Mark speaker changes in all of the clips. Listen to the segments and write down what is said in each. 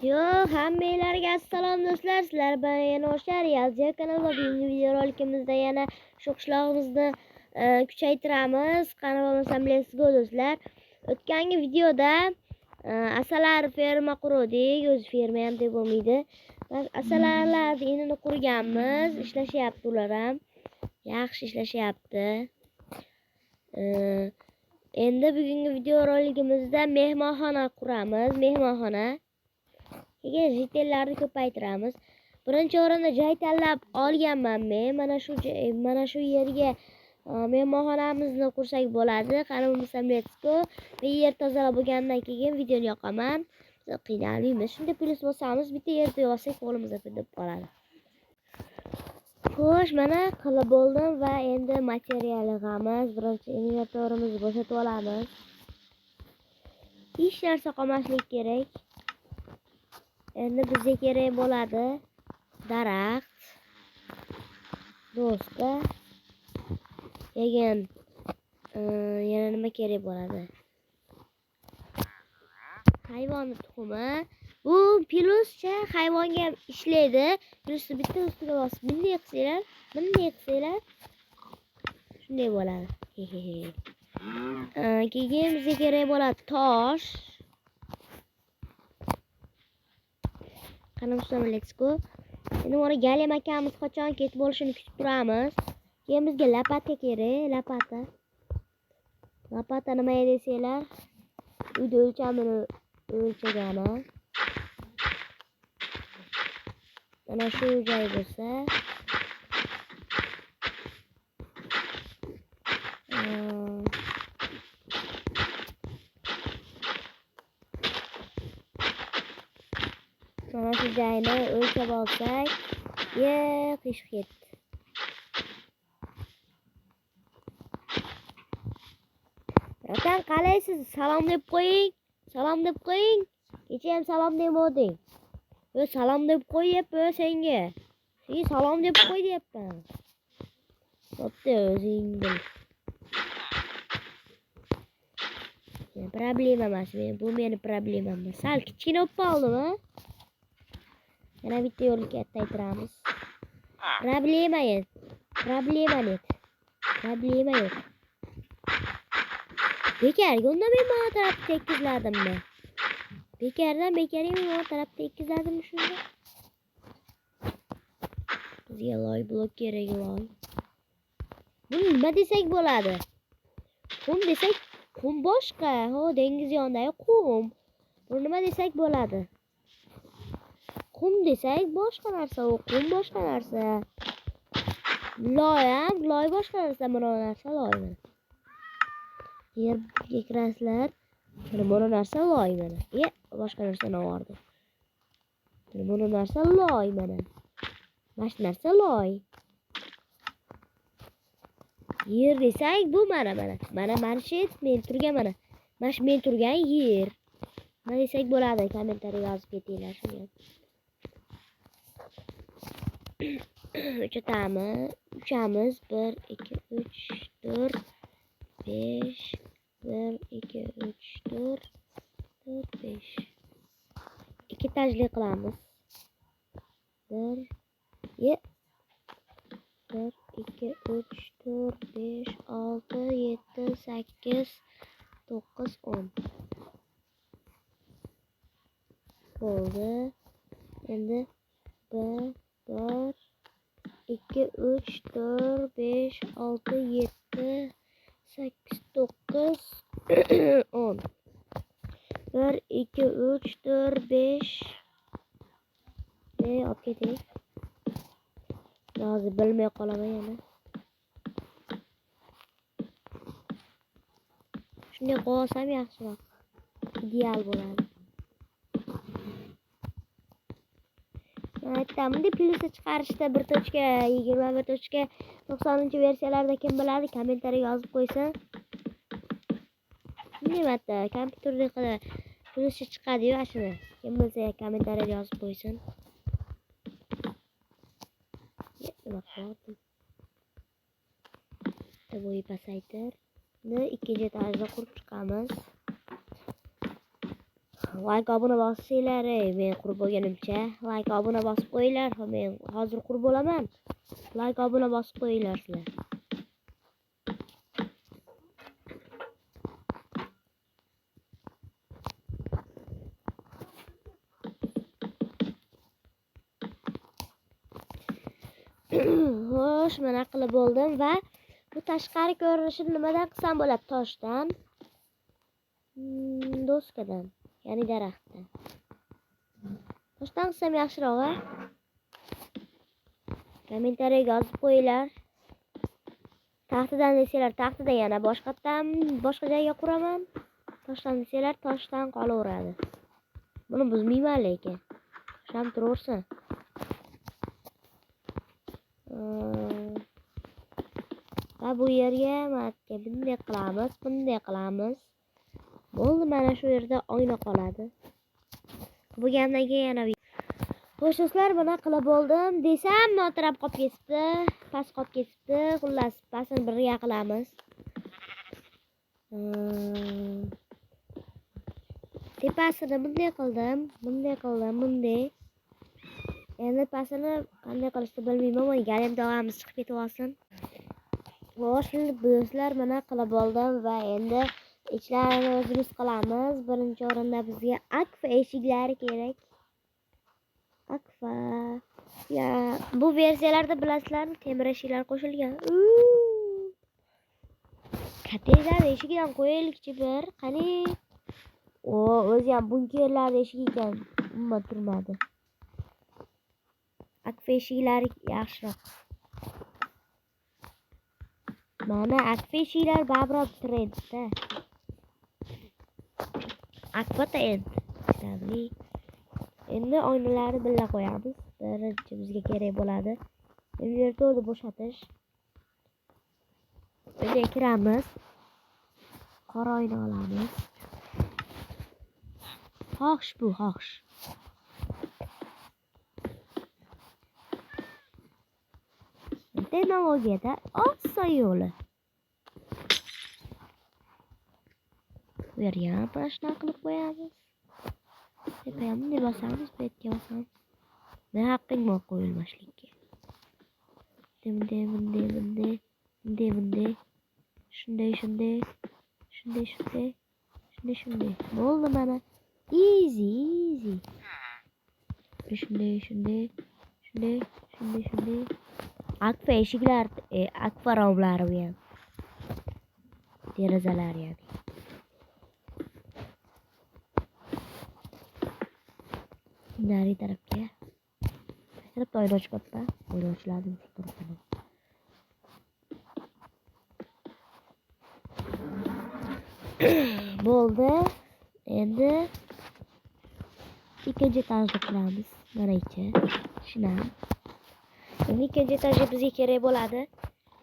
Speaker 1: Yo, hammalarga assalom do'stlar. Sizlar bilan yana Real kanalida bugungi videorolikimizda yana shu qishlog'imizni kuchaytiramiz. Qani bo'lmasam let's go do'stlar. O'tgangi videoda asalar ferma qurdik. O'z ferma ham deb bo'lmaydi. Asalarlar inini qurganmiz. Ishlashyapti ular ham. Yaxshi ishlashyapti. Endi bugungi videorolikimizda mehmonxona quramiz. Mehmonxona. Keyin jitellarni ko'paytiramiz. Birinchi o'rinda joy tanlab olganman men. Mana shu yerga mehmonxonamizni qursak bo'ladi. Qani bo'lmasam let's go. Bu yer tozalab bo'lgandan keyin videoni yoqaman. Qiynalmaymiz. Shunday plus bosamiz, bitta yerda yoqsak qo'limizda deb qoladi. Xo'sh, mana qilib bo'ldim va endi material yig'amiz. Birinchi invertorimizni bo'shatib olamiz. Hech narsa qolmasligi kerak. Endi bizga kerak bo'ladi daraxt, doska, keyin yana nima kerak bo'ladi? Hayvon tuxumi. Bu pluscha hayvonga ham ishlaydi. Plusni bitta ustiga bosib bunday qilsanglar shunday bo'ladi. Keyin bizga kerak bo'ladi tosh. Qanimsan let's go. Endi mana Galim akamiz qachon ketib bo'lishini kutib turamiz. Keyin bizga lapata kerak, lapata nima desanglar, uyda o'lchamini o'lchagani. Mana shu joy bo'lsa, mana shu joyni o'lchab olsak, qish ketdi. Vatan qalaysiz? Salom deb qo'ying. Kecha ham salom demading. Salom deb qo'yapman senga. Sen salom deb qo'y deyapman. Bo'pti, o'zing bil. Problema emas, bu meni problemam emas. Sal kichkina bo'lib qoldimi? Yana bitta yo'lni kattaytiramiz. Problema yo'q. Bekarga unda men mana tarafga tekizladimmi? Bekarga mana tarafga tekizladim shunda. Bizga loy blok kerak loy. Buni nima desak bo'ladi? Qum desak, qum boshqa. Dengiz yonidagi qum. Buni nima desak bo'ladi? Qum desak boshqa narsa, qum boshqa narsa. Loy boshqa narsa, biror narsa loy mana. Yerga kirasizlar. Biror narsa loy mana. Boshqa narsa novardi. Biror narsa loy mana. Boshqa narsa loy. Yer desak bu mana. Mana shu men turgan mana. Mana shu men turgan yer. Nima desak bo'ladi? Kommentariy yozib ketinglar shunga. Uchamiz 1 2 3 4 5 1 2 3 4 5 2 tajli qilamiz. 1 2 3 4 5 6 7 8 9 10 bo'ldi. Endi 1 4 2 3 4 5 6 7 8 9 10 1 2 3 4 5 olib keting. Hozir bilmay qolaman yana. Shunday qolsam yaxshiroq. Ideal bo'ladi. Aytdim, plusni chiqarishda 1.20.90 versiyalarda kim biladi, kommentariy yozib qo'ysin. Nimatta, kompyuterda plusni chiqadi-yu, shuni. Kim bilsa, kommentariy yozib qo'ysin. Nima qildim? Bo'yi pasaytir. Ikkinchi etajda qurib chiqamiz. like obuna bossanglar, men qurib bo'lganimcha like obuna bosib qo'yinglar. Men hozir qurib bo'laman. Like obuna bosib qo'yinglar sizlar. Xo'sh, mana qilib bo'ldim va bu tashqari ko'rinishini nimadan qilsam bo'ladi? Toshdan, doskadan, ya'ni daraxtdan. Toshdan qilsam yaxshiroq-a? Kommentariyaga yozib qo'yinglar. Taxtadan desanglar, taxtadan yana boshqa joyga quraman. Toshdan desanglar, toshdan qolaveradi. Buni buzmayman lekin. Sham turaversin. Va bu yerga matga bunday qilamiz. Bo'ldi, mana shu yerda oyna qoladi. Bu gamdan keyin yana xo'sh do'stlar, buni qilib bo'ldim desam, notirab qolib ketibdi, past qolib ketibdi. Xullas, pastini birga qilamiz. Tepasini bunday qildim. Endi pastini qanday qilishni bilmayman, mana galim tog'amiz chiqib ketib olsin. Xo'sh, do'stlar, mana qilib bo'ldim va endi ichlarini o'zimiz qilamiz. Birinchi o'rinda bizga akfa eshiklari kerak. Akfa. Ya, bu versiyalarda bilasizlarmi, temir eshiklar qo'shilgan. Kattanglar eshigidan qo'yaylikchi bir. Qani? O'zi ham bunkerlar eshigi ekan. Umuman turmadi. Akfa eshiklari yaxshiroq. Mana akfa eshiklar babroq trendda. Akfa endi. Endi oynalarni birga qo'yamiz. Birinchi bizga kerak bo'ladi. Invertorni bo'shatish. Bunga kiramiz. Qora oyna olamiz. Xo'sh, bu xo'sh. Texnologiyada oson yo'li. Bu yerga ham shuna qilib qo'yamiz. Tepam bunday bosamiz, bu yerga bosamiz. Men haqqing bor qo'yilmaslikka. Bunday. Shunday. Bo'ldi mana. Easy. Shunday. Akfa eshiklar, akfa romlari bu ham. Derazalar yani. Nari tarafga. Tarafda oyna ochibdi. Oyna ochiladi shu tarafdan. Bo'ldi. Endi ikkinchi etajni quramiz. Mana ichi. Shunam. Endi ikkinchi etajga bizga kerak bo'ladi.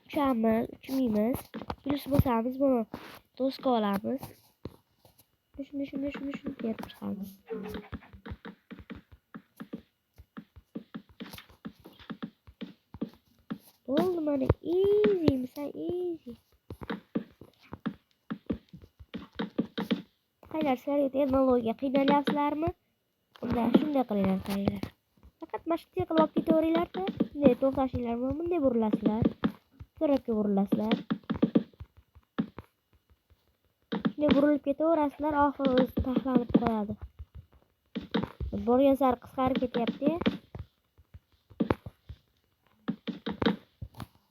Speaker 1: Uchmaymiz. Plus bosamiz buni. Doska olamiz. Shuni terib chiqamiz. Bo'ldi mana easy. Qaylar sizlarga texnologiya qiynalyapsizlarmi? Shunday qilinglar qaylar. Faqat mashqcha qilib olib ketaveringlar-da. Bunday to'xtashinglar, bunday burilasizlar. Tarafga burilasizlar. Shunday burilib ketaverasizlar, oxiri o'zi taxlanib qo'yadi. Borgan sari qisqarib ketyapti.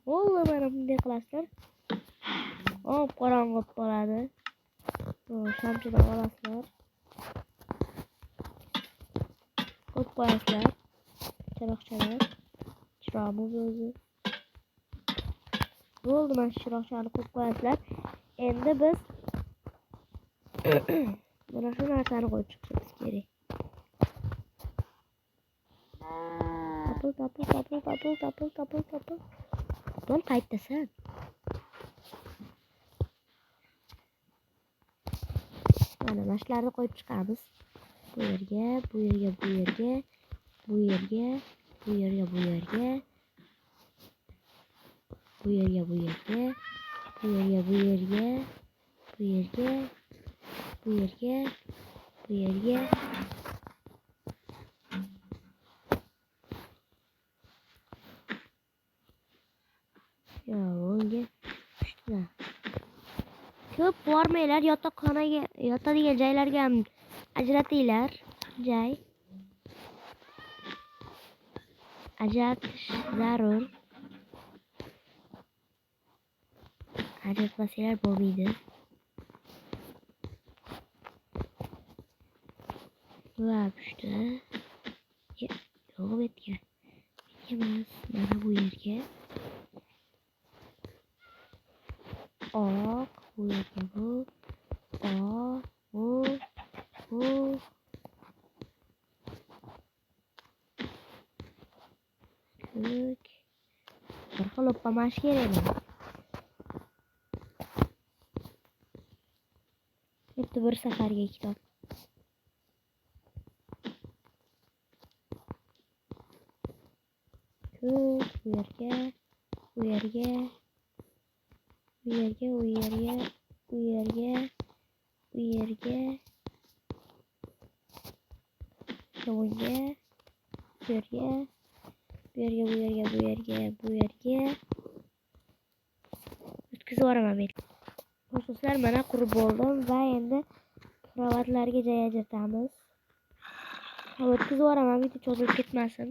Speaker 1: Bo'ldi, mana bunday qilasizlar. Qorong'i bo'ladi. Shamchidan olasizlar. Qo'yib qo'yasizlar. Chiroqni o'zi. Bo'ldi, mana chiroqchani qo'yib qo'yasizlar. Endi biz mana shu narsani qo'yib chiqishimiz kerak. Tapil. Bo'l qaytasan. Mana mashlarni qo'yib chiqamiz. Bu yerga. bu yerga. Unga tushdilar. Ko'p bormanglar, yotoqxonaga, yotadigan joylarga ham ajratinglar. Joy ajratish zarur. Ajratmasanglar bo'lmaydi. Va tushdi. Yo'q, bu yerga. Emas, mana bu yerga. Oq, bu yerga bu. Oq, bu. Ko'k. Bir xil o'pamash kerak. Bitta bir safarga kitob. Ko'k, bu yerga, bu yerga. Bu yerga, bu yerga, bu yerga, bu yerga. Bunga, bu yerga, bu yerga, bu yerga, bu yerga, bu yerga. O'tkazib yuboraman men. Do'stlar, mana qurib bo'ldim va endi kravatlarga joy ajratamiz. O'tkazib yuboraman, video cho'zilib ketmasin.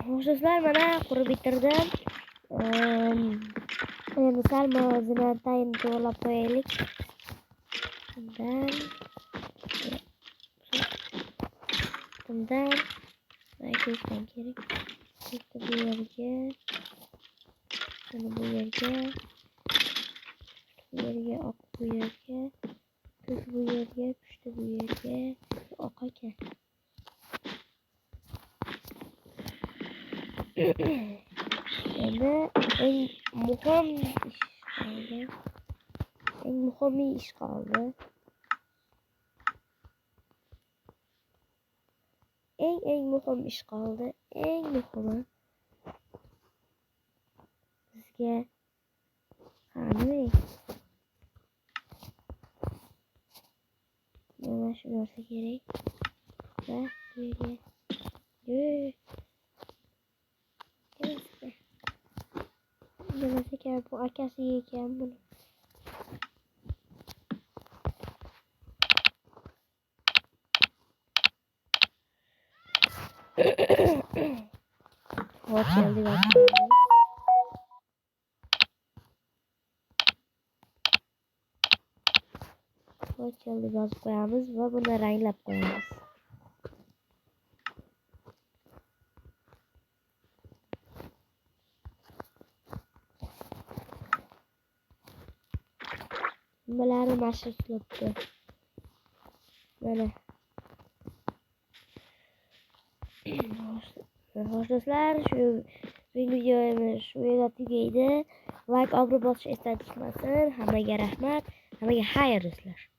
Speaker 1: Do'stlar, mana qurib bitirdim. Endi sal o'zini tayin to'g'rilab qo'yaylik. Bundan ko'zdan kerak. Bitta bu yerga, mana bu yerga, bu yerga, oq bu yerga, ko'k bu yerga, pushti bu yerga, oq ekan. Endi eng muhim ish qoldi. Eng muhim ish qoldi. Eng muhimi bizga qani mana shu narsa kerak. Va bu yerga nimasi kerak? Bu akasi ekan buni. Hoş geldin arkadaşlar. Hoş geldin yazıp koyamız ve bunu renklep koyamız. Bunları maşır tuttu. Böyle. Hoş dostlar, şu videomiz shu yerda tugaydi. Like, obro' bosishni esdan chiqmasin. Hammaga rahmat. Hammaga xayr do'stlar.